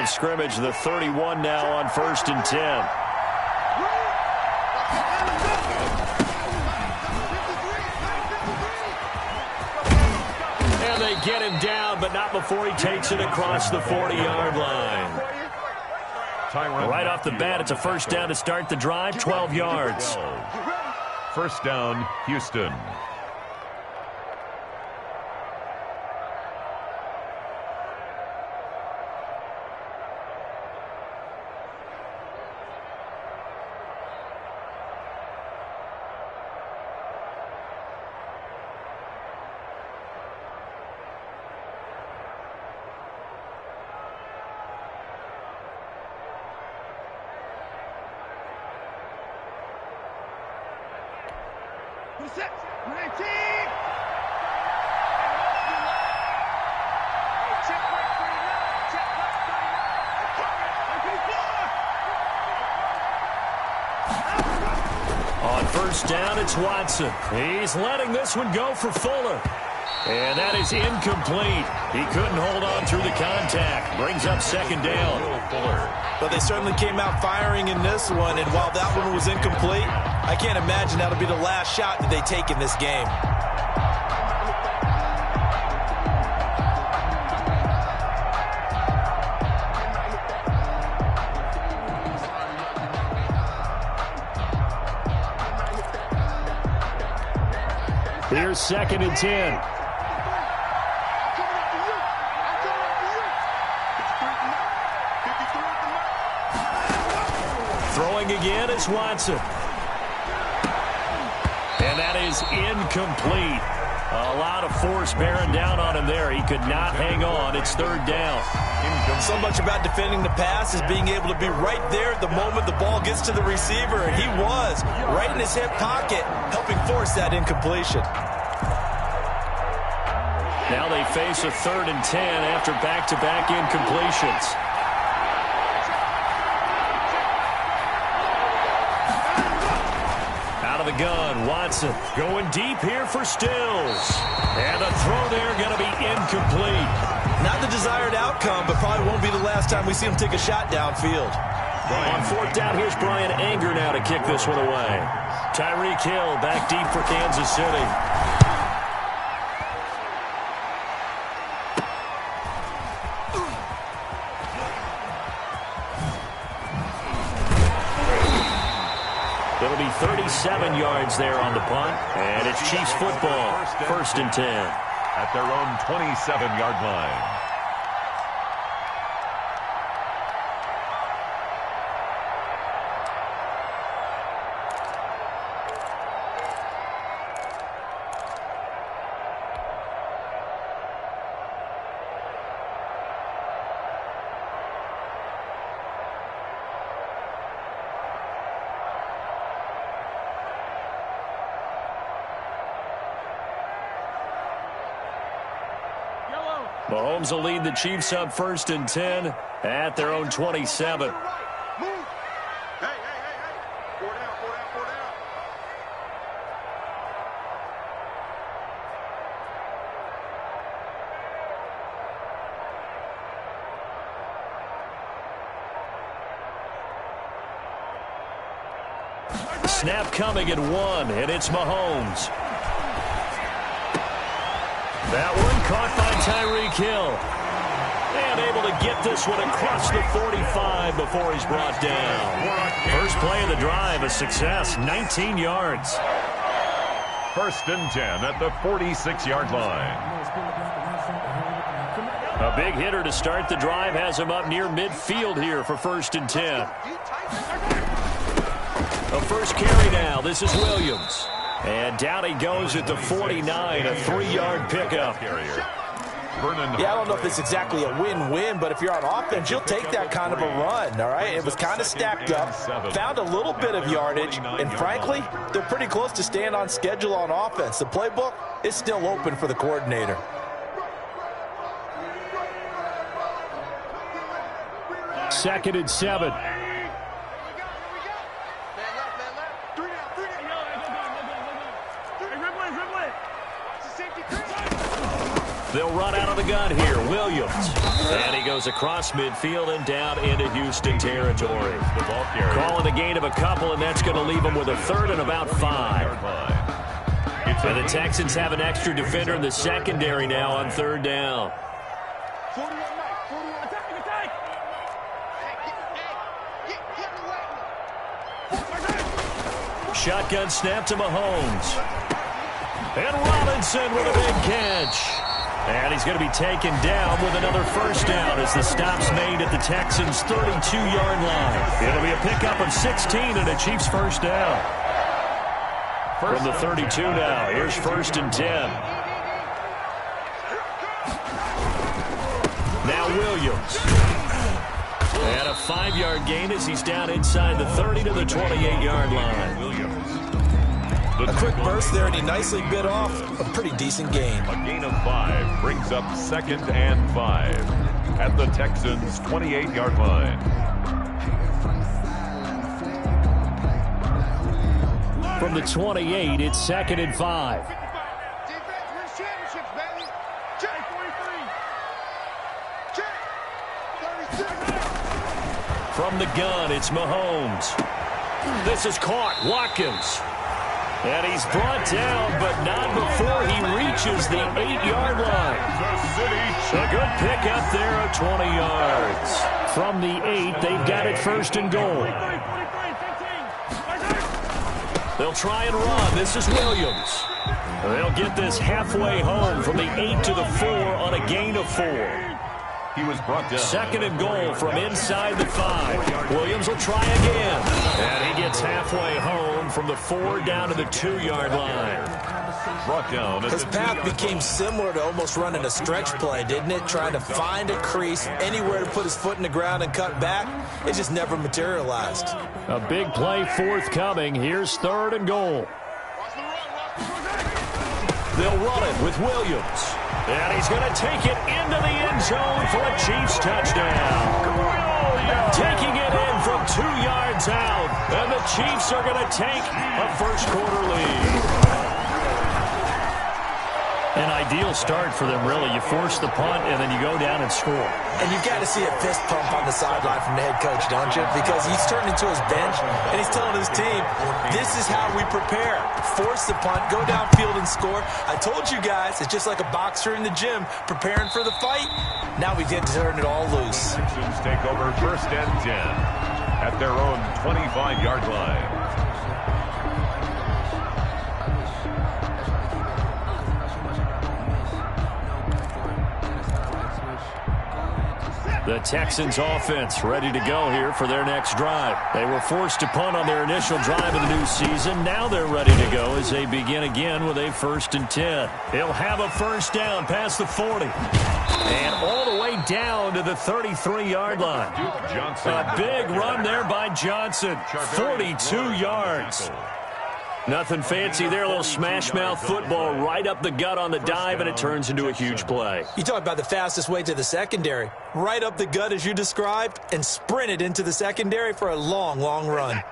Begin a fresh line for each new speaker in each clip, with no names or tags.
of scrimmage, the 31 now on 1st and 10. And they get him down, but not before he takes it across the 40-yard line. Right off the bat, it's a first down to start the drive, 12 yards.
First down, Houston.
On first down, it's Watson. He's letting this one go for Fuller. And that is incomplete. He couldn't hold on through the contact. Brings up second down.
But they certainly came out firing in this one, and while that one was incomplete, I can't imagine that'll be the last shot that they take in this game.
Here's 2nd and 10. Throwing again is Watson. And that is incomplete. A lot of force bearing down on him there. He could not hang on. It's 3rd down.
So much about defending the pass is being able to be right there at the moment the ball gets to the receiver, and he was right in his hip pocket, helping force that incompletion.
Now they face a 3rd and 10 after back-to-back incompletions. Out of the gun, Watson going deep here for Stills. And a throw there going to be incomplete.
Not the desired outcome, but probably won't be the last time we see him take a shot downfield.
On 4th down, here's Brian Anger now to kick this one away. Tyreek Hill back deep for Kansas City. It'll be 37 yards there on the punt, and it's Chiefs football, 1st and 10.
At their own 27-yard line.
Mahomes will lead the Chiefs up 1st and 10 at their own 27. Snap coming at 1, and it's Mahomes. That one caught by Tyreek Hill. And able to get this one across the 45 before he's brought down. First play of the drive, a success, 19 yards.
1st and 10 at the 46-yard line.
A big hitter to start the drive has him up near midfield here for 1st and 10. A first carry now. This is Williams. And down he goes at the 49, a 3-yard pickup.
Yeah, I don't know if it's exactly a win-win, but if you're on offense, you'll take that kind of a run, all right? It was kind of stacked up, found a little bit of yardage, and frankly, they're pretty close to staying on schedule on offense. The playbook is still open for the coordinator.
Second and 7. They'll run out of the gun here. Williams. And he goes across midfield and down into Houston territory. Calling a gain of a couple, and that's going to leave them with a third and about 5. And the Texans have an extra defender in the secondary now on third down. Shotgun snap to Mahomes. And Robinson with a big catch. And he's going to be taken down with another first down as the stop's made at the Texans' 32-yard line. It'll be a pickup of 16 and a Chiefs first down. From the 32 now, here's 1st and 10. Now Williams. And a 5-yard gain as he's down inside the 30 to the 28-yard line. Williams.
A quick burst there, and he nicely bit off a pretty decent gain.
A gain of 5 brings up 2nd and 5 at the Texans' 28-yard line.
From the 28, it's 2nd and 5. From the gun, it's Mahomes. This is caught. Watkins. And he's brought down, but not before he reaches the 8-yard line. A good pickup there of 20 yards. From the 8, they've got it 1st and goal. They'll try and run. This is Williams. They'll get this halfway home from the 8 to the 4 on a gain of 4.
He was brought down. 2nd
and goal from inside the 5. Williams will try again. And he gets halfway home from the 4 down to the 2-yard line.
Brought down.
His path became similar to almost running a stretch play, didn't it? Trying to find a crease, anywhere to put his foot in the ground and cut back. It just never materialized.
A big play forthcoming. Here's 3rd and goal. They'll run it with Williams. And he's going to take it into the end zone for a Chiefs touchdown. Taking it in from 2 yards out. And the Chiefs are going to take a first-quarter lead. An ideal start for them, really. You force the punt, and then you go down and score.
And you've got to see a fist pump on the sideline from the head coach, don't you? Because he's turning to his bench, and he's telling his team, this is how we prepare. Force the punt, go downfield and score. I told you guys, it's just like a boxer in the gym preparing for the fight. Now we get to turn it all loose.
Texans take over 1st and 10 at their own 25-yard line.
The Texans offense ready to go here for their next drive. They were forced to punt on their initial drive of the new season. Now they're ready to go as they begin again with a 1st and 10. He'll have a first down past the 40. And all the way down to the 33-yard line. A big run there by Johnson. 42 yards. Nothing fancy there, a little smash-mouth football right up the gut on the dive, and it turns into a huge play.
You talk about the fastest way to the secondary. Right up the gut as you described, and sprinted into the secondary for a long, long run.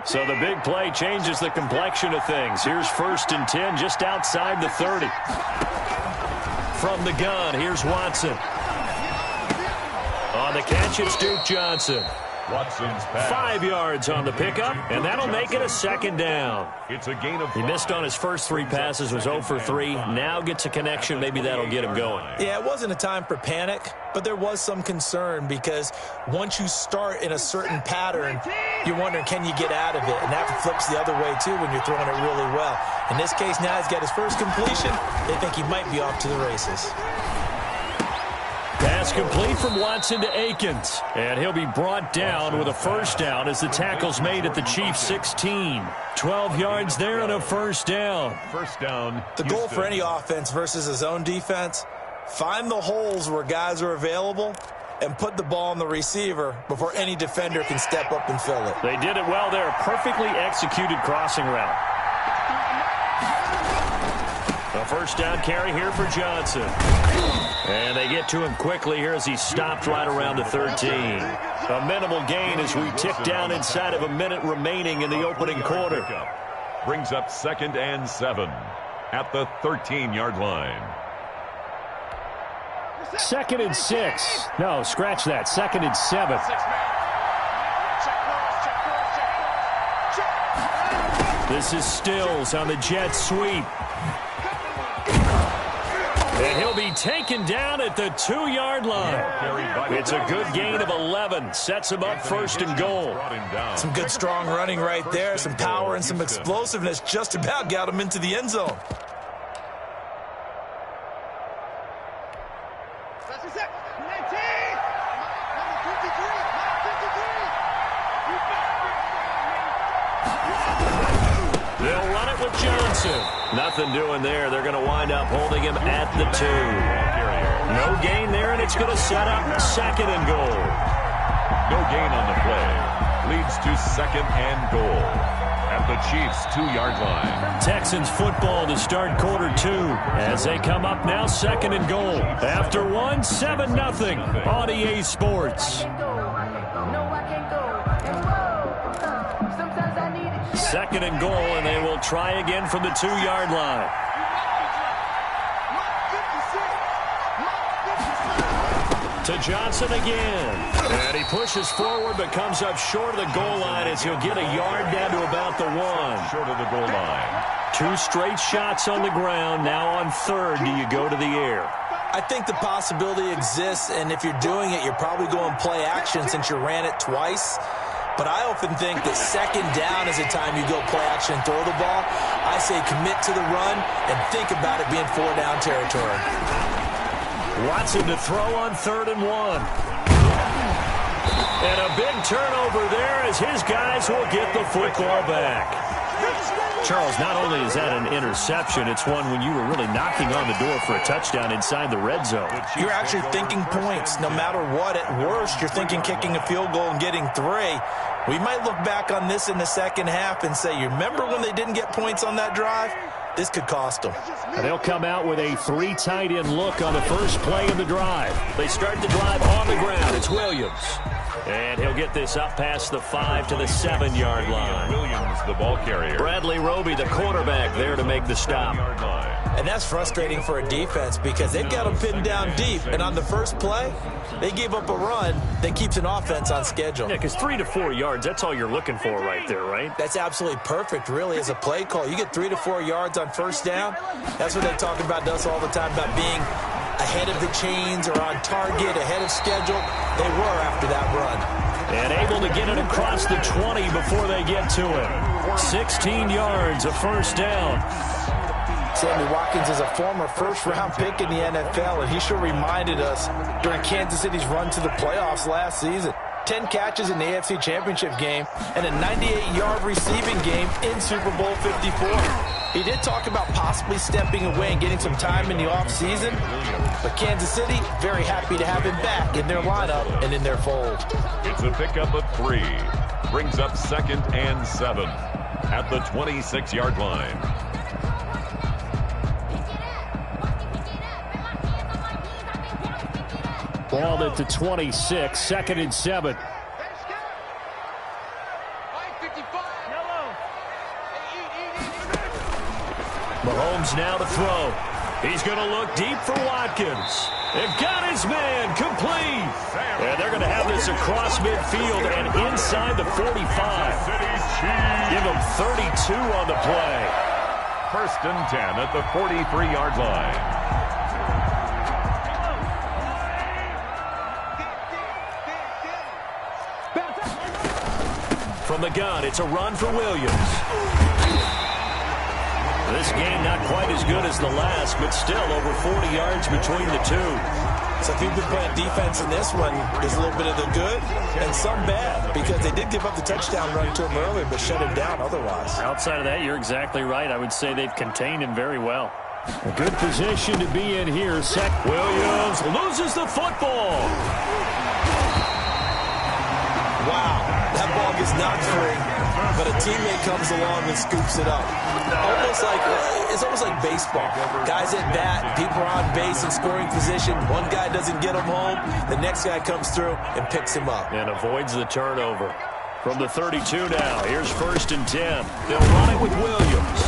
So the big play changes the complexion of things. Here's 1st and 10 just outside the 30. From the gun, here's Watson. On the catch, it's Duke Johnson.
Watson's pass.
5 yards on the pickup, and that'll make it a 2nd down.
It's a gain of 5.
He missed on his first 3 passes, was 0 for 3. Now gets a connection. Maybe that'll get him going.
Yeah, it wasn't a time for panic, but there was some concern because once you start in a certain pattern, you're wondering, can you get out of it? And that flips the other way, too, when you're throwing it really well. In this case, now he's got his first completion. They think he might be off to the races.
Pass complete from Watson to Akins. And he'll be brought down with a first down as the tackle's made at the Chiefs' 16. 12 yards there and a first down.
First down.
The goal for any offense versus a zone defense, find the holes where guys are available and put the ball on the receiver before any defender can step up and fill it.
They did it well there. Perfectly executed crossing route. A first down carry here for Johnson. And they get to him quickly here as he's stopped right around the 13. A minimal gain as we tick down inside of a minute remaining in the opening quarter.
Brings up 2nd and 7 at the 13-yard line.
2nd and 6. No, scratch that. 2nd and 7. This is Stills on the jet sweep. And he'll be taken down at the 2-yard line. It's a good gain of 11. Sets him up 1st and goal.
Some good strong running right there. Some power and some explosiveness just about got him into the end zone.
They'll run it with Johnson. Nothing doing there. They're going to wind up holding him at the 2. No gain there, and it's going to set up 2nd and goal.
No gain on the play. Leads to 2nd and goal at the Chiefs' 2-yard line.
Texans football to start quarter 2 as they come up now 2nd and goal. After 1, 7-0 on EA Sports. 2nd and goal, and they will try again from the 2-yard line. To Johnson again. And he pushes forward but comes up short of the goal line as he'll get a yard down to about the 1.
Short of the goal line.
2 straight shots on the ground. Now on 3rd, do you go to the air?
I think the possibility exists, and if you're doing it, you're probably going play action since you ran it twice. But I often think that 2nd down is the time you go play action and throw the ball. I say commit to the run and think about it being 4-down territory.
Watson to throw on 3rd and 1. And a big turnover there as his guys will get the football back. Charles, not only is that an interception, it's one when you were really knocking on the door for a touchdown inside the red zone.
You're actually thinking points. No matter what, at worst, you're thinking kicking a field goal and getting 3. We might look back on this in the second half and say, you remember when they didn't get points on that drive? This could cost them.
And they'll come out with a 3 tight end look on the first play of the drive. They start the drive on the ground. It's Williams. And he'll get this up past the 5 to the 7-yard line.
Williams, the ball carrier.
Bradley Roby, the quarterback, there to make the stop.
And that's frustrating for a defense because they've got them pinned down deep. And on the first play, they gave up a run that keeps an offense on schedule.
Yeah, because 3 to 4 yards, that's all you're looking for right there, right?
That's absolutely perfect, really, as a play call. You get 3 to 4 yards on 1st down. That's what they talk about to us all the time, about being ahead of the chains or on target, ahead of schedule. They were after that run.
And able to get it across the 20 before they get to it. 16 yards, a 1st down.
Sammy Watkins is a former first-round pick in the NFL, and he sure reminded us during Kansas City's run to the playoffs last season. 10 catches in the AFC Championship game and a 98-yard receiving game in Super Bowl 54. He did talk about possibly stepping away and getting some time in the offseason, but Kansas City very happy to have him back in their lineup and in their fold.
It's a pickup of 3. Brings up 2nd and 7 at the 26-yard line.
Ball at the 26, 2nd and 7. Mahomes now to throw. He's going to look deep for Watkins. They've got his man complete. And they're going to have this across midfield and inside the 45. Give him 32 on the play.
1st and 10 at the 43-yard line.
From the gun, it's a run for Williams. This game not quite as good as the last, but still over 40 yards between the two.
So if you've been playing defense in this one, there's a little bit of the good and some bad, because they did give up the touchdown run to him earlier, but shut him down otherwise.
Outside of that, you're exactly right. I would say they've contained him very well. A good position to be in here. Williams loses the football.
Wow, that ball gets knocked free, but a teammate comes along and scoops it up. It's almost like baseball. Guys at bat, people are on base in scoring position. One guy doesn't get him home, the next guy comes through and picks him up.
And avoids the turnover. From the 32 now, here's 1st and 10. They'll run it with Williams.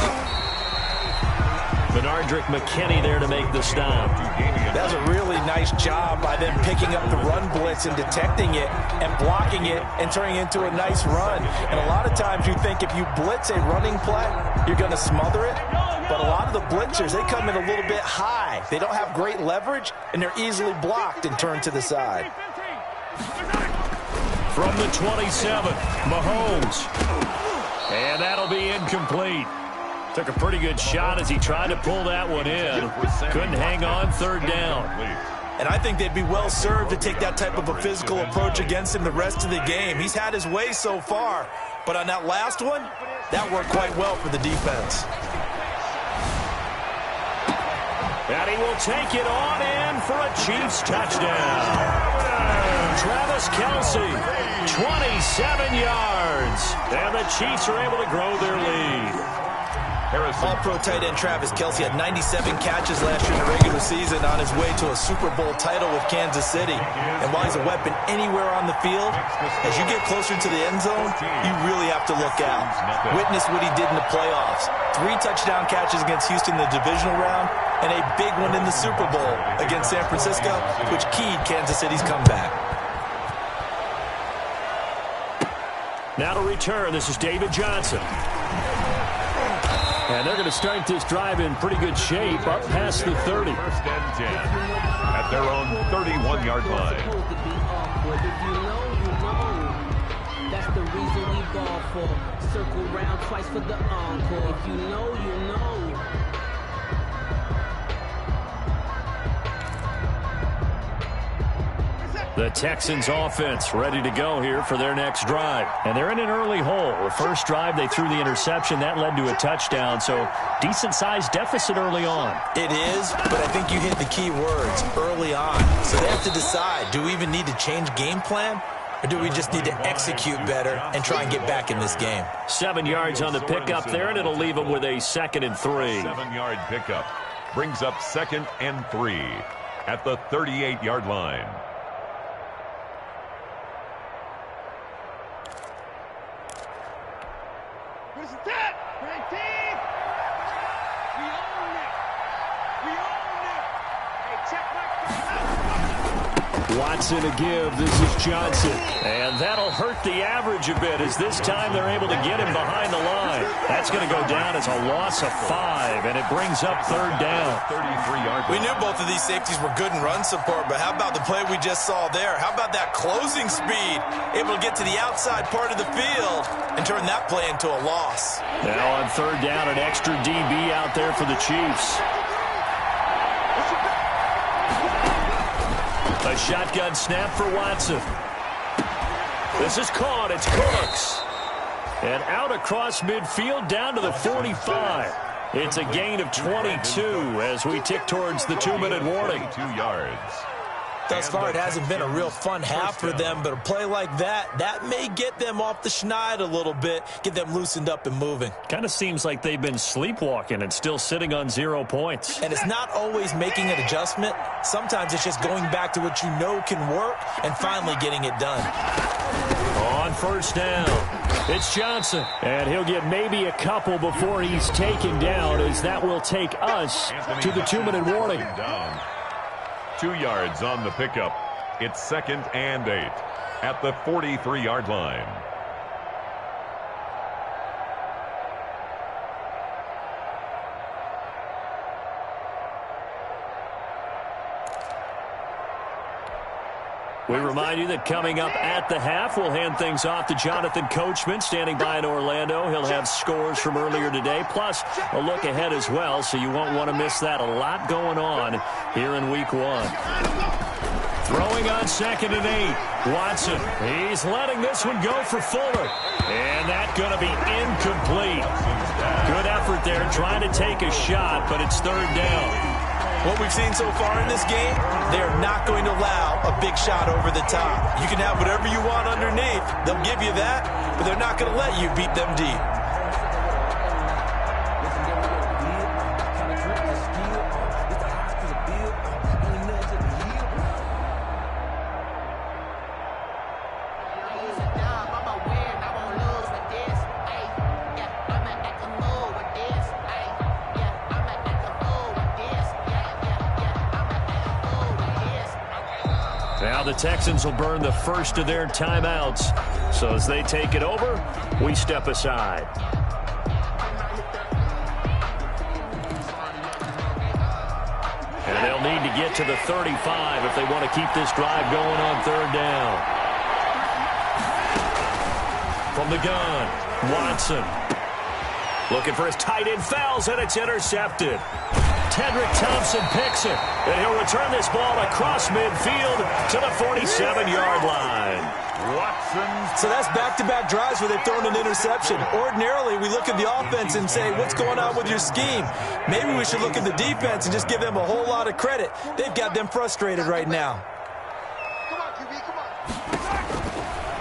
Benardrick McKinney there to make the stop.
That was a really nice job by them picking up the run blitz and detecting it and blocking it and turning it into a nice run. And a lot of times you think if you blitz a running play, you're going to smother it. But a lot of the blitzers, they come in a little bit high. They don't have great leverage, and they're easily blocked and turned to the side.
From the 27, Mahomes. And that'll be incomplete. Took a pretty good shot as he tried to pull that one in. Couldn't hang on, third down.
And I think they'd be well served to take that type of a physical approach against him the rest of the game. He's had his way so far. But on that last one, that worked quite well for the defense.
And he will take it on in for a Chiefs touchdown. Travis Kelce, 27 yards. And the Chiefs are able to grow their lead.
All-pro tight end Travis Kelce had 97 catches last year in the regular season on his way to a Super Bowl title with Kansas City. And while he's a weapon anywhere on the field, as you get closer to the end zone, you really have to look out. Witness what he did in the playoffs. 3 touchdown catches against Houston in the divisional round, and a big one in the Super Bowl against San Francisco, which keyed Kansas City's comeback.
Now to return, this is David Johnson. And they're going to start this drive in pretty good shape, up past the 30.
First and 10 at their own 31-yard line.
That's the reason we ball for. Circle round twice for the encore. If you know, you know.
The Texans offense ready to go here for their next drive. And they're in an early hole. The first drive, they threw the interception. That led to a touchdown, so decent-sized deficit early on.
It is, but I think you hit the key words, early on. So they have to decide, do we even need to change game plan? Or do we just need to execute better and try and get back in this game?
7 yards on the pickup there, and it'll leave them with a 2nd and 3.
7-yard pickup brings up 2nd and 3 at the 38-yard line.
Watson to give. This is Johnson. And that'll hurt the average a bit as this time they're able to get him behind the line. That's going to go down as a loss of 5, and it brings up 3rd down.
33-yard.
We knew both of these safeties were good in run support, but how about the play we just saw there? How about that closing speed? Able to get to the outside part of the field and turn that play into a loss.
Now on 3rd down, an extra DB out there for the Chiefs. A shotgun snap for Watson. This is caught. It's Cooks. And out across midfield down to the 45. It's a gain of 22 as we tick towards the 2-minute warning.
2 yards.
Thus far, it hasn't been a real fun half for them, but a play like that may get them off the schneid a little bit, get them loosened up and moving.
Kind of seems like they've been sleepwalking and still sitting on 0 points.
And it's not always making an adjustment. Sometimes it's just going back to what you know can work and finally getting it done.
On 1st down, it's Johnson. And he'll get maybe a couple before he's taken down, as that will take us to the 2-minute warning.
2 yards on the pickup. It's 2nd and 8 at the 43-yard line.
We remind you that coming up at the half, we'll hand things off to Jonathan Coachman, standing by in Orlando. He'll have scores from earlier today, plus a look ahead as well, so you won't want to miss that. A lot going on here in Week 1. Throwing on 2nd and 8. Watson, he's letting this one go for Fuller. And that's going to be incomplete. Good effort there, trying to take a shot, but it's 3rd down.
What we've seen so far in this game, they are not going to allow a big shot over the top. You can have whatever you want underneath. They'll give you that, but they're not going to let you beat them deep.
Now the Texans will burn the first of their timeouts. So as they take it over, we step aside. And they'll need to get to the 35 if they want to keep this drive going on third down. From the gun, Watson. Looking for his tight end, fouls, and it's intercepted. Tedrick Thompson picks it, and he'll return this ball across midfield to the 47-yard line.
So that's back-to-back drives where they've thrown an interception. Ordinarily, we look at the offense and say, what's going on with your scheme? Maybe we should look at the defense and just give them a whole lot of credit. They've got them frustrated right now.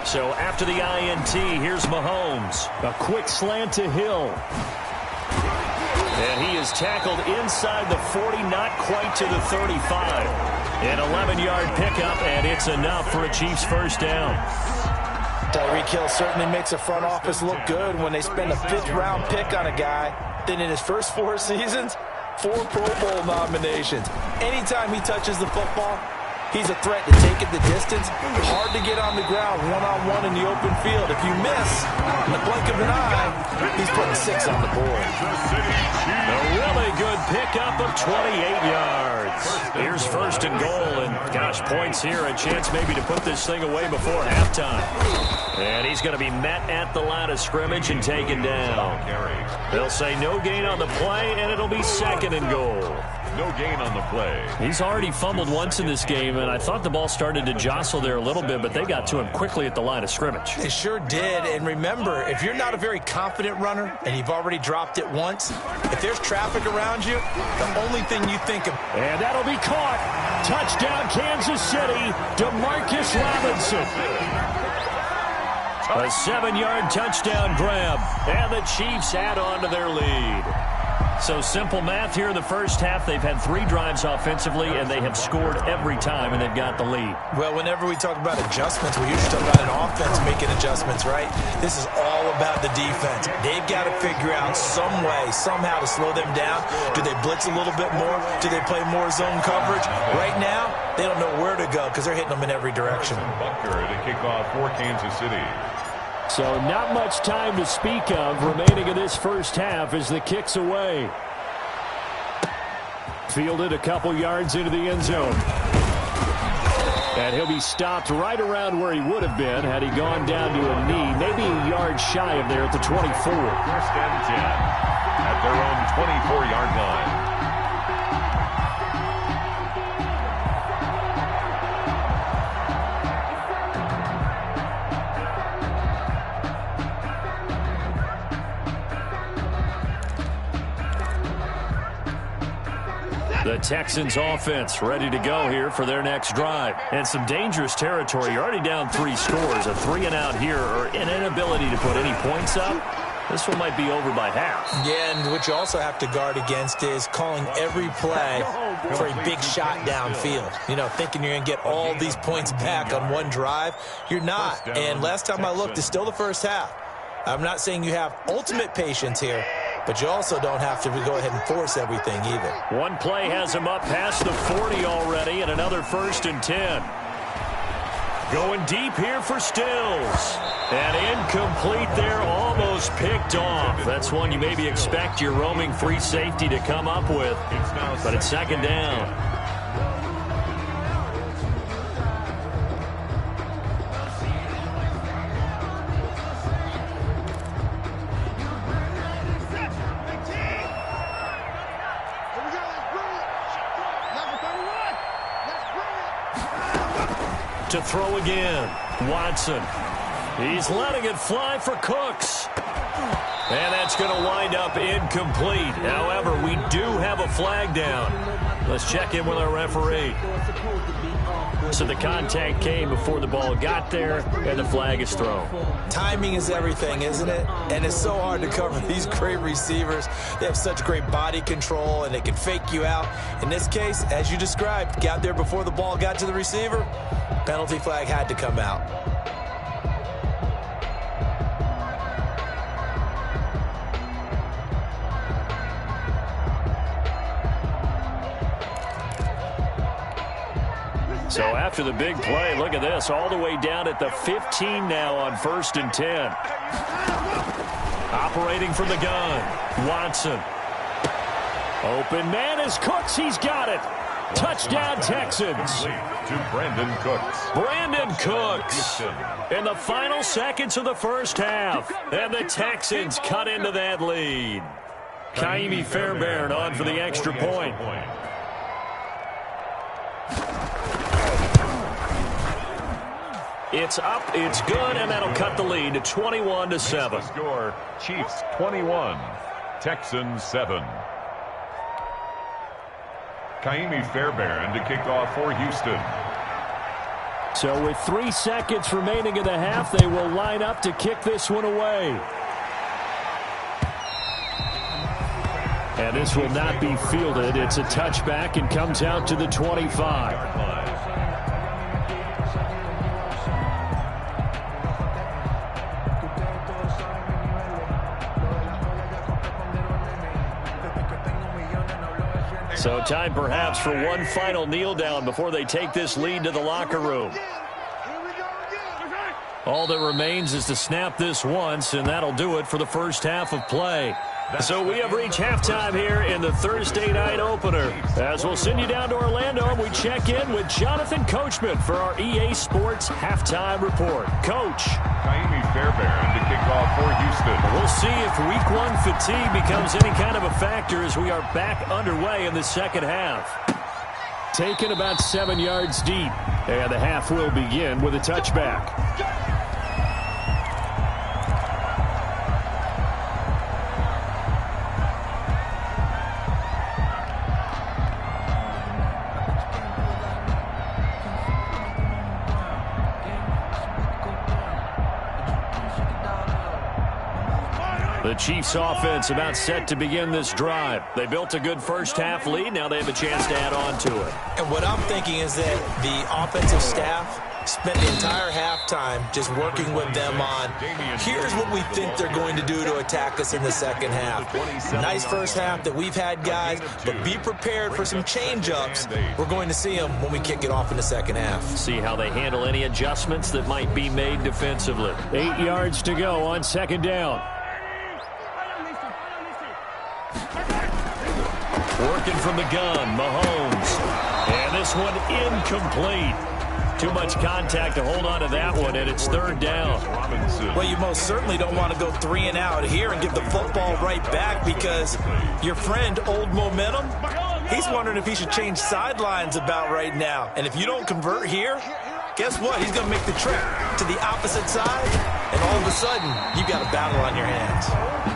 So after the INT, here's Mahomes. A quick slant to Hill. And he is tackled inside the 40, not quite to the 35. An 11-yard pickup, and it's enough for a Chiefs first down.
Tyreek Hill certainly makes the front office look good when they spend a 5th-round pick on a guy. Then in his first 4 seasons, 4 Pro Bowl nominations. Anytime he touches the football, he's a threat to take it the distance. Hard to get on the ground one-on-one in the open field. If you miss, in the blink of an eye, he's putting 6 on the board.
A really good pickup of 28 yards. Here's first and goal, and gosh, points here. A chance maybe to put this thing away before halftime. And he's going to be met at the line of scrimmage and taken down. They'll say no gain on the play, and it'll be second and goal.
No gain on the play.
He's already fumbled once in this game, and I thought the ball started to jostle there a little bit, but they got to him quickly at the line of scrimmage.
They sure did, and remember, if you're not a very confident runner and you've already dropped it once, if there's traffic around you, the only thing you think of...
And that'll be caught. Touchdown, Kansas City, DeMarcus Robinson. A 7-yard touchdown grab, and the Chiefs add on to their lead. So simple math here in the first half. They've had 3 drives offensively, and they have scored every time, and they've got the lead.
Well, whenever we talk about adjustments, we usually talk about an offense making adjustments, right? This is all about the defense. They've got to figure out some way, somehow to slow them down. Do they blitz a little bit more? Do they play more zone coverage? Right now, they don't know where to go because they're hitting them in every direction.
Bucker to kick off for Kansas City.
So not much time to speak of remaining in this first half as the kick's away. Fielded a couple yards into the end zone. And he'll be stopped right around where he would have been had he gone down to a knee, maybe a yard shy of there at the 24.
First and 10 at their own 24-yard line.
The Texans offense ready to go here for their next drive. And some dangerous territory. You're already down 3 scores. A 3-and-out here, or an inability to put any points up. This one might be over by half.
Yeah, and what you also have to guard against is calling every play for a big shot downfield. You know, thinking you're going to get all these points back on one drive. You're not. And last time I looked, it's still the first half. I'm not saying you have ultimate patience here, but you also don't have to go ahead and force everything either.
One play has him up past the 40 already, and another first and 10. Going deep here for Stills. And incomplete there, almost picked off. That's one you maybe expect your roaming free safety to come up with. But it's second down. To throw again, Watson. He's letting it fly for Cooks. And that's going to wind up incomplete. However, we do have a flag down. Let's check in with our referee. So the contact came before the ball got there, and the flag is thrown.
Timing is everything, isn't it? And it's so hard to cover these great receivers. They have such great body control, and they can fake you out. In this case, as you described, got there before the ball got to the receiver. Penalty flag had to come out.
So after the big play, look at this, all the way down at the 15 now on 1st and 10. Operating from the gun, Watson. Open man is Cooks. He's got it. Touchdown, Texans.
To Brandon Cooks.
Brandon Cooks in the final seconds of the first half. And the Texans cut into that lead. Kaimi Fairbairn on for the extra point. It's up, it's good, and that'll cut the lead to 21-7.
Score, Chiefs 21, Texans 7. Kaimi Fairbairn to kick off for Houston.
So with 3 seconds remaining in the half, they will line up to kick this one away. And this will not be fielded. It's a touchback and comes out to the 25. So time perhaps for one final kneel down before they take this lead to the locker room. All that remains is to snap this once, and that'll do it for the first half of play. So we have reached halftime here in the Thursday night opener. As we'll send you down to Orlando, and we check in with Jonathan Coachman for our EA Sports Halftime Report. Coach.
Kaimi Fairbairn to kick off for Houston.
We'll see if Week 1 fatigue becomes any kind of a factor as we are back underway in the second half. Taken about 7 yards deep, and the half will begin with a touchback. The Chiefs offense about set to begin this drive. They built a good first half lead. Now they have a chance to add on to it.
And what I'm thinking is that the offensive staff spent the entire halftime just working with them on, here's what we think they're going to do to attack us in the second half. Nice first half that we've had, guys, but be prepared for some change-ups. We're going to see them when we kick it off in the second half.
See how they handle any adjustments that might be made defensively. 8 yards to go on second down. Working from the gun, Mahomes. And this one incomplete. Too much contact to hold on to that one, and it's third down.
Well, you most certainly don't want to go 3 and out here and give the football right back, because your friend, Old Momentum, he's wondering if he should change sidelines about right now. And if you don't convert here, guess what? He's going to make the trip to the opposite side, and all of a sudden, you've got a battle on your hands.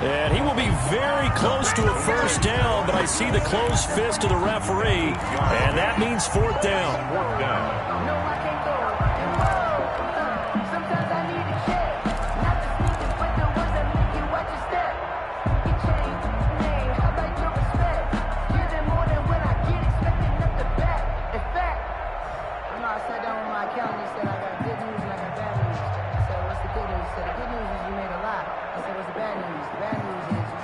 And he will be very close to a first down, but I see the closed fist of the referee, and that means fourth down.
Fourth down.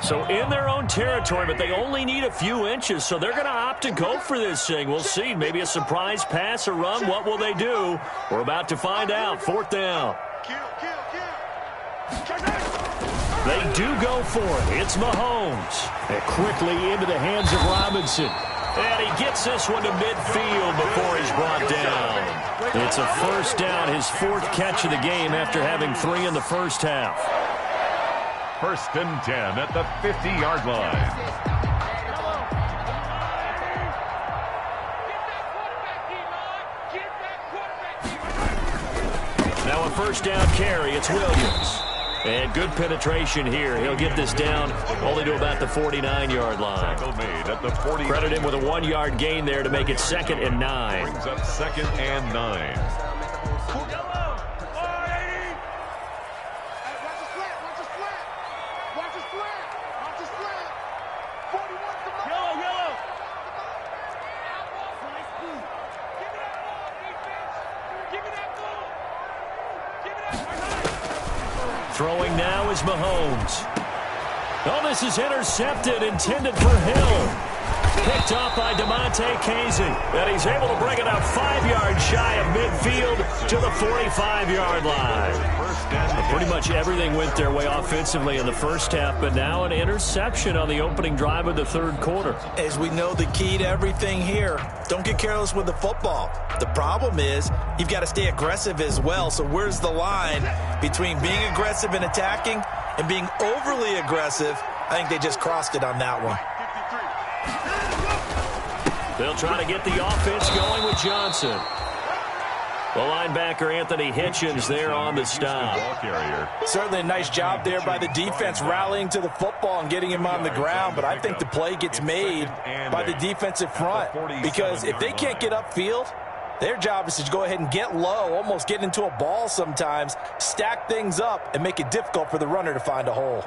So in their own territory, but they only need a few inches, so they're going to opt to go for this thing. We'll see. Maybe a surprise pass or run. What will they do? We're about to find out. Fourth down. They do go for it. It's Mahomes. And quickly into the hands of Robinson. And he gets this one to midfield before he's brought down. It's a first down, his fourth catch of the game after having 3 in the first half.
First and 10 at the 50-yard line.
Now a first down carry. It's Williams. And good penetration here. He'll get this down only to about the 49-yard line. Credit him with a 1-yard gain there to make it 2nd and 9.
Brings up 2nd and 9.
Throwing now is Mahomes. Oh, this is intercepted, intended for Hill. Picked up by DeMonte Casey. And he's able to bring it out 5 yards shy of midfield to the 45-yard line. Pretty much everything went their way offensively in the first half, but now an interception on the opening drive of the third quarter.
As we know, the key to everything here, don't get careless with the football. The problem is you've got to stay aggressive as well. So where's the line between being aggressive and attacking and being overly aggressive? I think they just crossed it on that one.
They'll try to get the offense going with Johnson. The linebacker, Anthony Hitchens, there on the stop.
Certainly a nice job there by the defense rallying to the football and getting him on the ground, but I think the play gets made by the defensive front because if they can't get upfield, their job is to go ahead and get low, almost get into a ball sometimes, stack things up, and make it difficult for the runner to find a hole.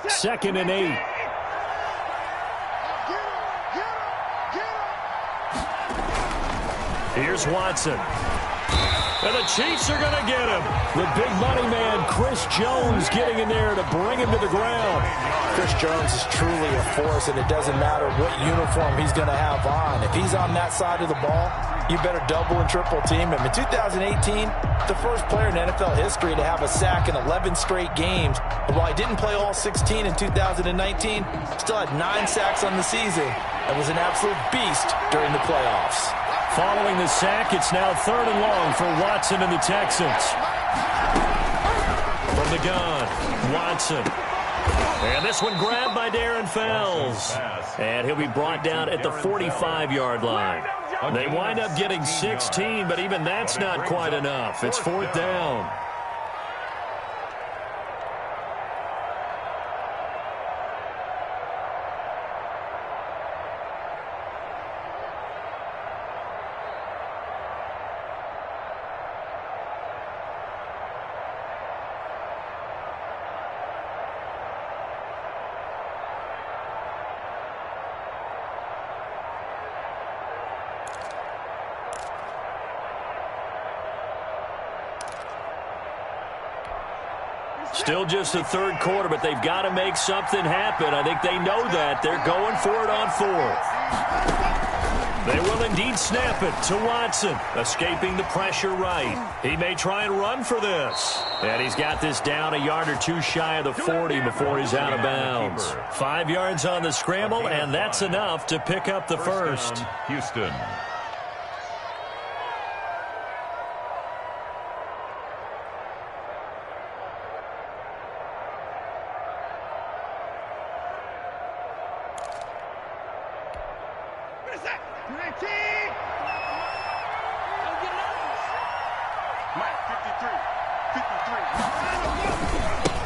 Second and 8. Here's Watson. And the Chiefs are going to get him. The big money man, Chris Jones, getting in there to bring him to the ground.
Chris Jones is truly a force, and it doesn't matter what uniform he's going to have on. If he's on that side of the ball, you better double and triple team him. In 2018, the first player in NFL history to have a sack in 11 straight games. And while he didn't play all 16 in 2019, still had 9 sacks on the season and was an absolute beast during the playoffs.
Following the sack, it's now 3rd and long for Watson and the Texans. From the gun, Watson. And this one grabbed by Darren Fells. And he'll be brought down at the 45-yard line. They wind up getting 16, but even that's not quite enough. It's 4th down. Still just the third quarter, but they've got to make something happen. I think they know that. They're going for it on 4th. They will indeed snap it to Watson, escaping the pressure right. He may try and run for this. And he's got this down a yard or two shy of the 40 before he's out of bounds. 5 yards on the scramble, and that's enough to pick up the first.
Houston.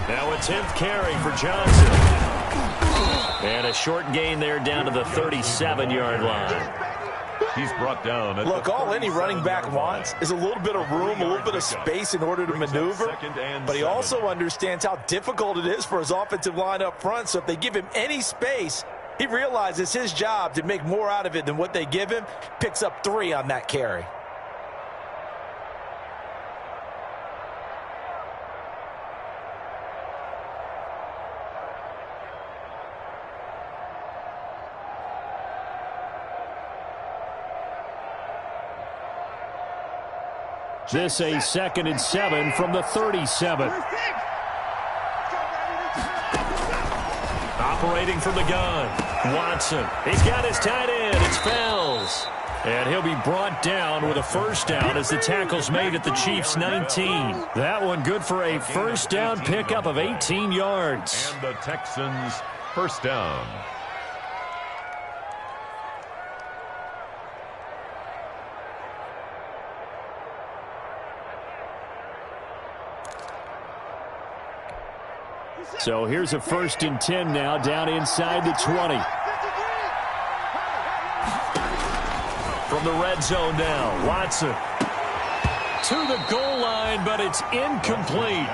Now a 10th carry for Johnson. And a short gain there down to the 37-yard line.
He's brought down.
Look, all any running back wants is a little bit of room, a little bit of space in order to maneuver. But he also understands how difficult it is for his offensive line up front. So if they give him any space, he realizes his job to make more out of it than what they give him. Picks up 3 on that carry.
This a 2nd and 7 from the 37. Operating from the gun, Watson. He's got his tight end. It's Fells. And he'll be brought down with a first down as the tackle's made at the Chiefs' 19. That one good for a first down pickup of 18 yards.
And the Texans first down.
So here's a 1st and 10 now down inside the 20. From the red zone now, Watson to the goal line, but it's incomplete.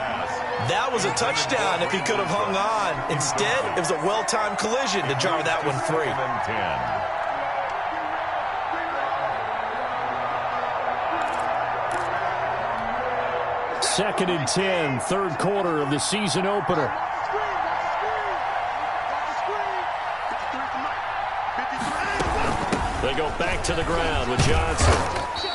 That was a touchdown if he could have hung on. Instead, it was a well-timed collision to jar that one free.
10.
2nd and 10, third quarter of the season opener. They go back to the ground with Johnson.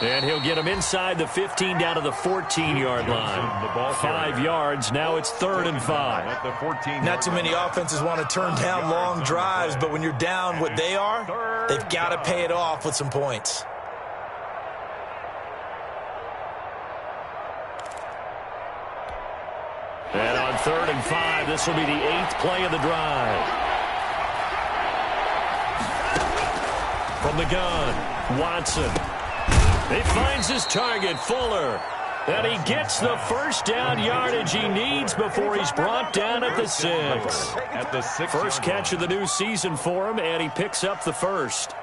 And he'll get him inside the 15 down to the 14-yard line. 5 yards. Now it's 3rd and 5.
Not too many offenses want to turn down long drives, but when you're down what they are, they've got to pay it off with some points.
And on 3rd and 5, this will be the 8th play of the drive. From the gun, Watson. He finds his target, Fuller. And he gets the first down yardage he needs before he's brought down at the 6. First catch of the new season for him, and he picks up the first.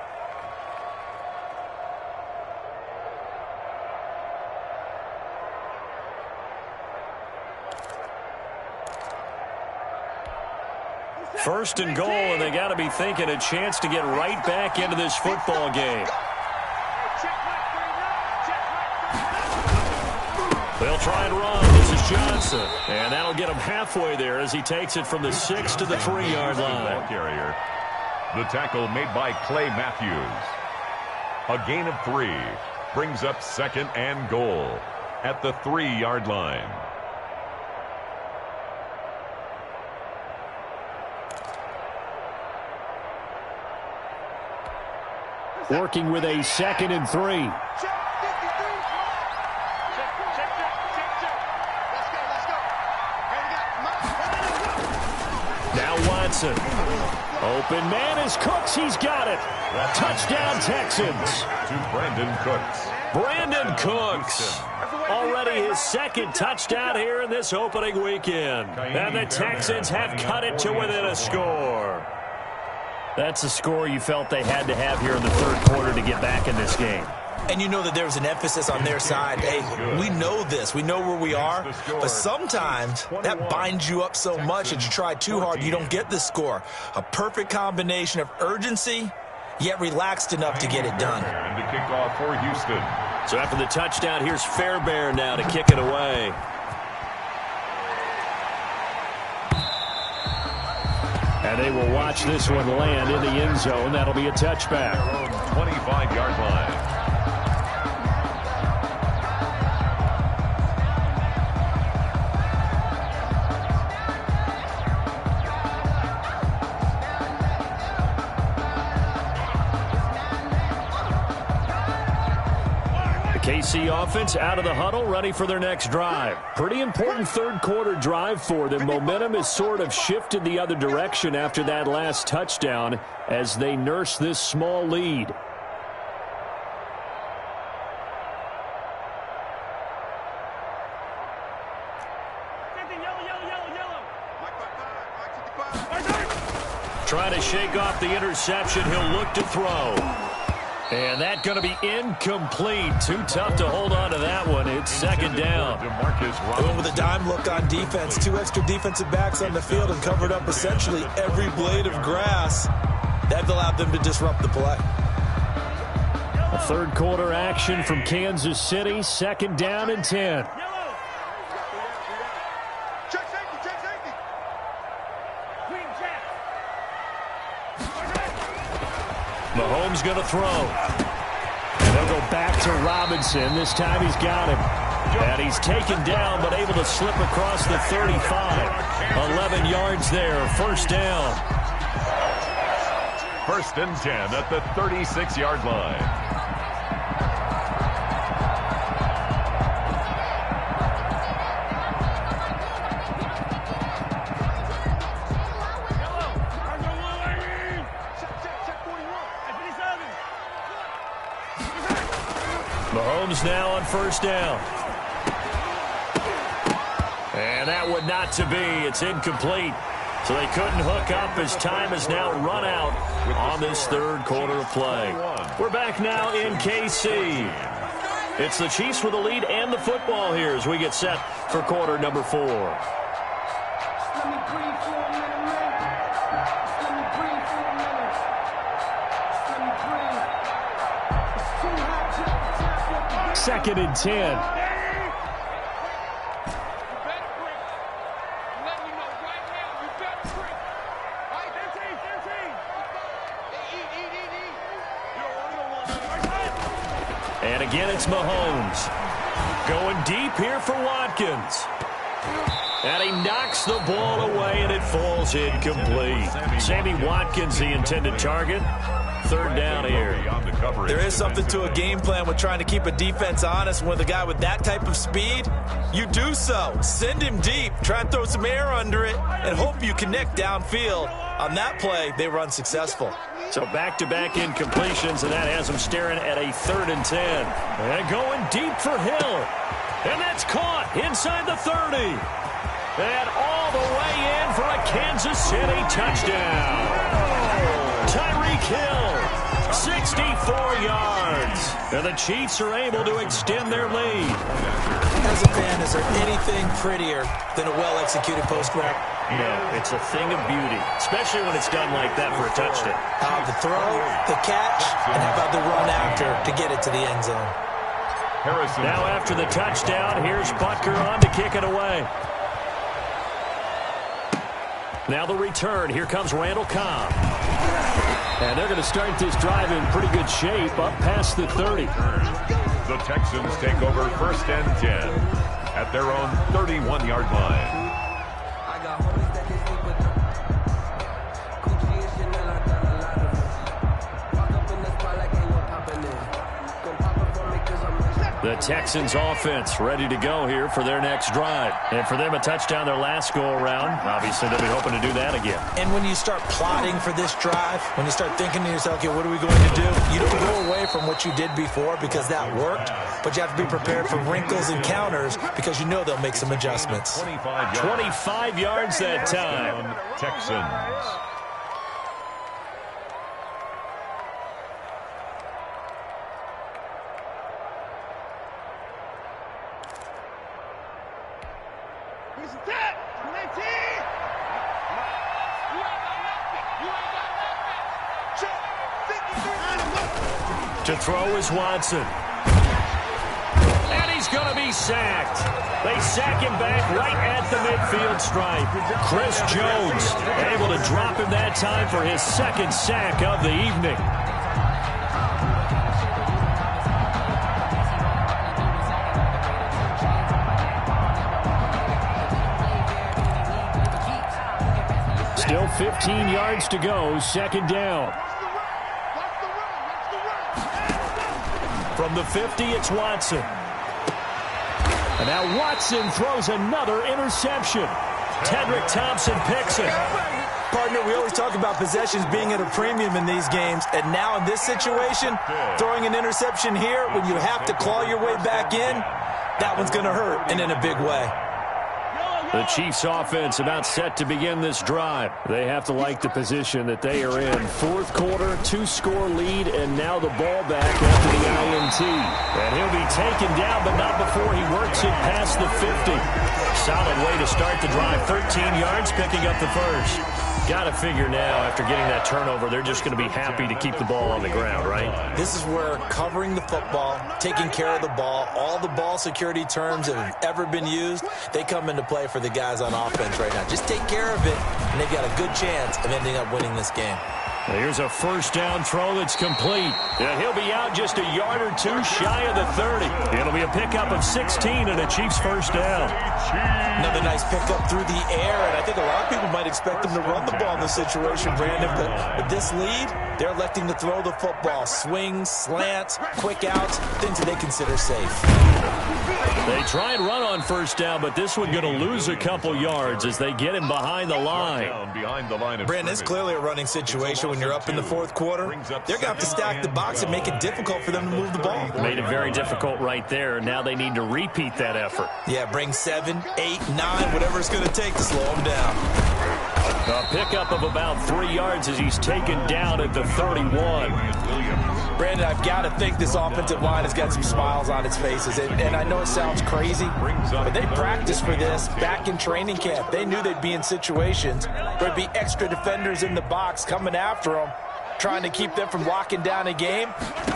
First and goal, and they got to be thinking a chance to get right back into this football game. They'll try and run. This is Johnson. And that'll get him halfway there as he takes it from the 6 to the 3-yard line.
The tackle made by Clay Matthews. A gain of 3 brings up 2nd and goal at the 3-yard line.
Working with a 2nd and 3. Now Watson. Open man is Cooks. He's got it. Touchdown Texans.
To Brandon Cooks.
Brandon Cooks. Already his 2nd touchdown here in this opening weekend. And the Texans have cut it to within a score. That's a score you felt they had to have here in the 3rd quarter to get back in this game.
And you know that there's an emphasis on their side. Hey, we know this. We know where we are. But sometimes that binds you up so much that you try too hard, you don't get the score. A perfect combination of urgency, yet relaxed enough to get it done.
And the kickoff for Houston.
So after the touchdown, here's Fairbairn now to kick it away. And they will watch this one land in the end zone. That'll be a touchback.
25-yard line.
KC offense out of the huddle, ready for their next drive. Pretty important 3rd quarter drive for them. Momentum has sort of shifted the other direction after that last touchdown as they nurse this small lead. Trying to shake off the interception. He'll look to throw. And that's going to be incomplete. Too tough to hold on to that one. It's 2nd down.
Going with a dime look on defense. 2 extra defensive backs on the field and covered up essentially every blade of grass. That allowed them to disrupt the play.
A 3rd quarter action from Kansas City. 2nd down and 10. Mahomes going to throw. And they'll go back to Robinson. This time he's got him. And he's taken down but able to slip across the 35. 11 yards there. 1st down.
1st and 10 at the 36-yard line.
Mahomes now on 1st down. And that would not to be. It's incomplete. So they couldn't hook up as time has now run out on this 3rd quarter of play. We're back now in KC. It's the Chiefs with the lead and the football here as we get set for quarter number 4. Second and 10. again, it's Mahomes. Going deep here for Watkins. And he knocks the ball away, and it falls incomplete. Sammy Watkins, the intended target. Third down here.
There is something to a game plan with trying to keep a defense honest. With a guy with that type of speed, you do so. Send him deep. Try and throw some air under it and hope you connect downfield. On that play, they were unsuccessful.
So back-to-back incompletions, and that has them staring at a 3rd and 10. And going deep for Hill. And that's caught inside the 30. And all the way in for a Kansas City touchdown. Tyreek Hill, 64 yards. And the Chiefs are able to extend their lead.
As a fan, is there anything prettier than a well-executed post route?
No, it's a thing of beauty, especially when it's done like that for a touchdown.
How the throw, the catch, and how about the run after to get it to the end zone?
Now after the touchdown, here's Butker on to kick it away. Now the return. Here comes Randall Cobb. And they're going to start this drive in pretty good shape up past the 30.
The Texans take over 1st and 10 at their own 31-yard line.
The Texans offense ready to go here for their next drive. And for them, a touchdown their last go-around. Obviously, they'll be hoping to do that again.
And when you start plotting for this drive, when you start thinking to yourself, okay, what are we going to do? You don't go away from what you did before because that worked, but you have to be prepared for wrinkles and counters because you know they'll make some adjustments.
25 yards that time.
Texans.
To throw is Watson. And he's going to be sacked. They sack him back right at the midfield stripe. Chris Jones able to drop him that time for his 2nd sack of the evening. Still 15 yards to go, 2nd down. From the 50, it's Watson. And now Watson throws another interception. Tedrick Thompson picks it.
Partner, we always talk about possessions being at a premium in these games, and now in this situation, throwing an interception here when you have to claw your way back in, that one's going to hurt, and in a big way.
The Chiefs offense about set to begin this drive. They have to like the position that they are in. 4th quarter, 2-score lead, and now the ball back after the INT. And he'll be taken down, but not before he works it past the 50. Solid way to start the drive. 13 yards, picking up the first. Got to figure now, after getting that turnover, they're just going to be happy to keep the ball on the ground, right?
This is where covering the football, taking care of the ball, all the ball security terms that have ever been used, they come into play for the guys on offense right now. Just take care of it, and they've got a good chance of ending up winning this game.
Here's a 1st down throw that's complete. And he'll be out just a yard or two shy of the 30. It'll be a pickup of 16 and a Chiefs 1st down.
Another nice pickup through the air, and I think a lot of people might expect them to run the ball in this situation, Brandon. But with this lead, they're electing to throw the football. Swings, slants, quick outs, things that they consider safe.
They try and run on 1st down, but this one going to lose a couple yards as they get him behind the line.
Brandon, it's clearly a running situation when you're up in the 4th quarter. They're going to have to stack the box and make it difficult for them to move the ball.
Made it very difficult right there. Now they need to repeat that effort.
Yeah, bring 7, 8, 9, whatever it's going to take to slow them down.
A pickup of about 3 yards as he's taken down at the 31.
Brandon, I've got to think this offensive line has got some smiles on its faces. And I know it sounds crazy, but they practiced for this back in training camp. They knew they'd be in situations where there'd be extra defenders in the box coming after them, trying to keep them from locking down a game.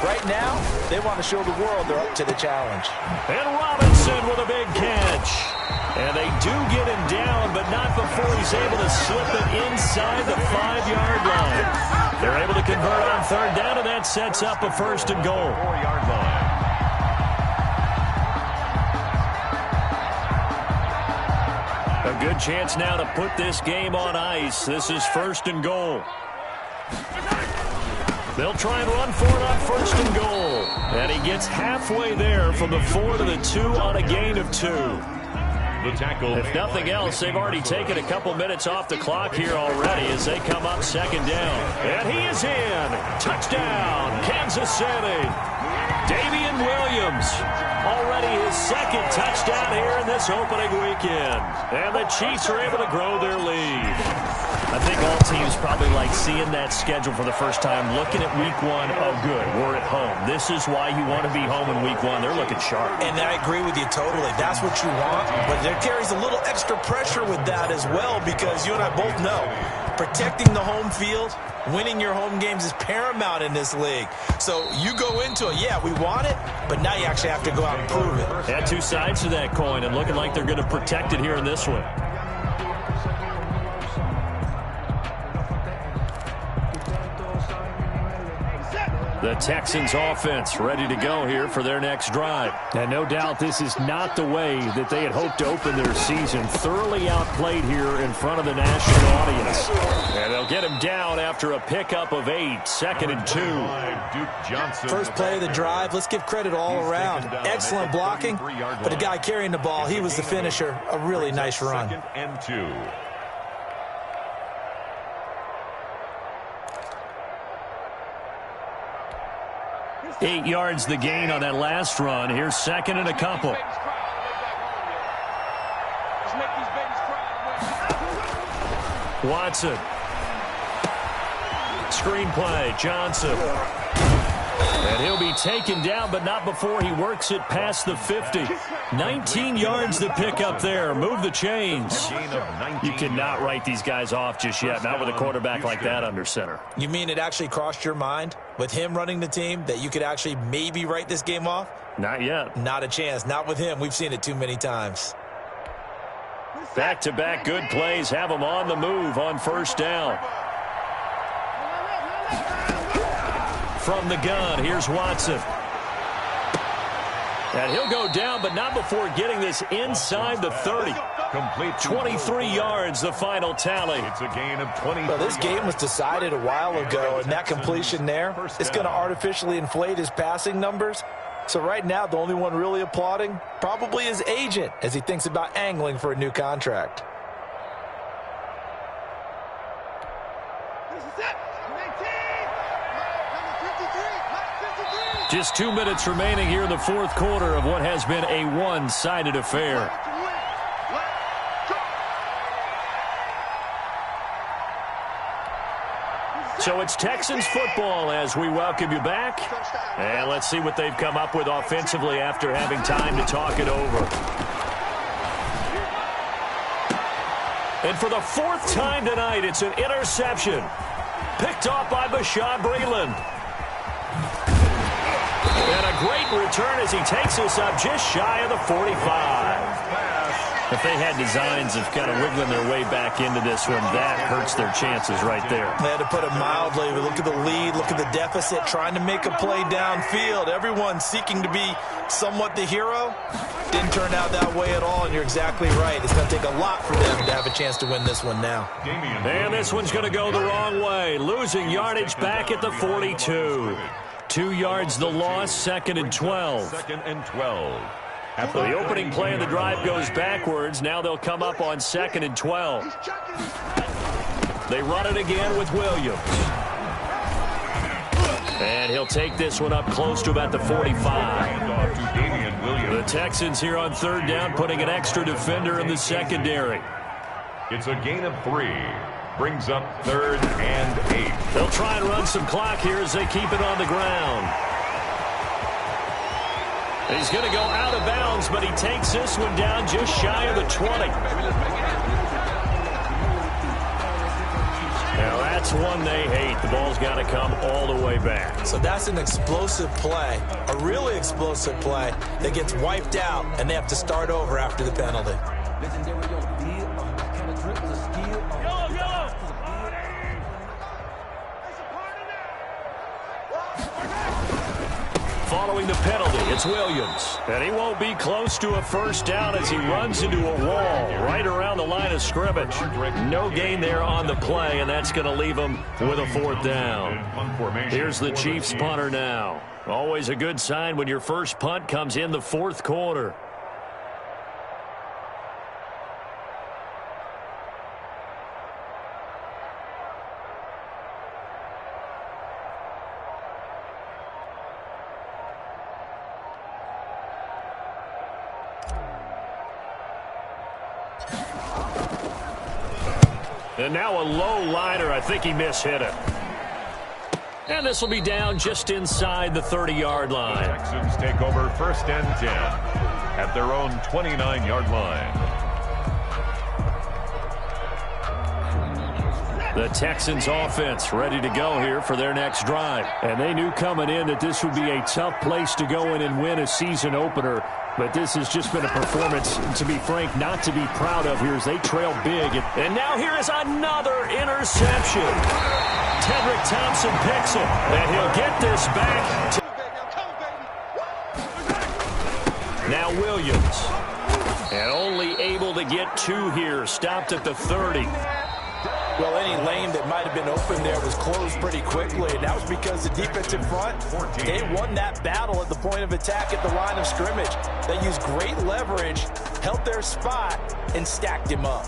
Right now, they want to show the world they're up to the challenge.
And Robinson with a big catch. And they do get him down, but not before he's able to slip it inside the 5-yard line. They're able to convert on 3rd down, and that sets up a 1st and goal.
4-yard line.
A good chance now to put this game on ice. This is 1st and goal. They'll try and run for it on 1st and goal. And he gets halfway there from the 4 to the 2 on a gain of 2.
The tackle.
If nothing else, they've already taken a couple minutes off the clock here already as they come up 2nd down. And he is in. Touchdown, Kansas City. Damian Williams, already his 2nd touchdown here in this opening weekend. And the Chiefs are able to grow their lead. I think all teams probably like seeing that schedule for the first time, looking at week 1. Oh, good, we're at home. This is why you want to be home in week 1. They're looking sharp.
And I agree with you totally. That's what you want. But there carries a little extra pressure with that as well, because you and I both know protecting the home field, winning your home games is paramount in this league. So you go into it, yeah, we want it, but now you actually have to go out and prove it.
Had 2 sides to that coin, and looking like they're going to protect it here in this one. The Texans offense ready to go here for their next drive. And no doubt this is not the way that they had hoped to open their season. Thoroughly outplayed here in front of the national audience. And they'll get him down after a pickup of 8, 2nd and 2.
First play of the drive, let's give credit all around. Excellent blocking, but the guy carrying the ball, he was the finisher. A really nice run.
2nd and 2.
8 yards the gain on that last run. Here's 2nd and a couple. Watson. Screenplay. Johnson. And he'll be taken down, but not before he works it past the 50. 19 yards to pick up there. Move the chains. You cannot write these guys off just yet, not with a quarterback like that under center.
You mean it actually crossed your mind with him running the team that you could actually maybe write this game off?
Not yet.
Not a chance. Not with him. We've seen it too many times.
Back-to-back good plays have him on the move on 1st down. From the gun, here's Watson. And he'll go down, but not before getting this inside the 30.
Complete.
23 yards, the final tally.
It's a gain of 20.
Well, this game was decided a while ago, and that completion there is going to artificially inflate his passing numbers. So right now, the only one really applauding probably his agent as he thinks about angling for a new contract.
Just 2 minutes remaining here in the 4th quarter of what has been a one-sided affair. So it's Texans football as we welcome you back. And let's see what they've come up with offensively after having time to talk it over. And for the 4th time tonight, it's an interception. Picked off by Bashaud Breeland. And a great return as he takes us up just shy of the 45. If they had designs of kind of wiggling their way back into this one, that hurts their chances right there.
They had to put it mildly. Look at the lead, look at the deficit, trying to make a play downfield. Everyone seeking to be somewhat the hero. Didn't turn out that way at all, and you're exactly right. It's going to take a lot for them to have a chance to win this one now.
And this one's going to go the wrong way. Losing yardage back at the 42. 2 yards the loss, 2nd and 12.
2nd and 12.
So the opening play of the drive goes backwards. Now they'll come up on 2nd and 12. They run it again with Williams. And he'll take this one up close to about the 45. The Texans here on 3rd down, putting an extra defender in the secondary.
It's a gain of 3. Brings up 3rd and 8.
They'll try and run some clock here as they keep it on the ground. He's going to go out of bounds, but he takes this one down just shy of the 20. Now that's one they hate. The ball's got to come all the way back.
So that's an explosive play, a really explosive play that gets wiped out, and they have to start over after the penalty.
following the penalty. It's Williams. And he won't be close to a first down as he runs into a wall right around the line of scrimmage. No gain there on the play, and that's going to leave him with a fourth down. Here's the Chiefs punter now. Always a good sign when your first punt comes in the fourth quarter. And now a low liner. I think he mishit it. And this will be down just inside the 30-yard line.
The Texans take over first and 10 at their own 29-yard line.
The Texans offense ready to go here for their next drive. And they knew coming in that this would be a tough place to go in and win a season opener. But this has just been a performance, to be frank, not to be proud of here as they trail big. And now here is another interception. Tedrick Thompson picks it, and he'll get this back. Now Williams. And only able to get two here, stopped at the 30.
Well, any lane that might have been open there was closed pretty quickly, and that was because the defensive front, they won that battle at the point of attack at the line of scrimmage. They used great leverage, held their spot, and stacked him up.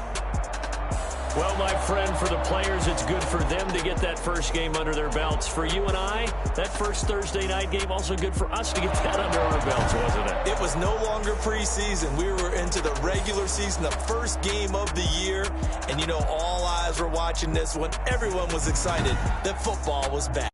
Well, my friend, for the players, it's good for them to get that first game under their belts. For you and I, that first Thursday night game, also good for us to get that under our belts, wasn't it?
It was no longer preseason. We were into the regular season, the first game of the year. And, you know, all eyes were watching this one. Everyone was excited that football was back.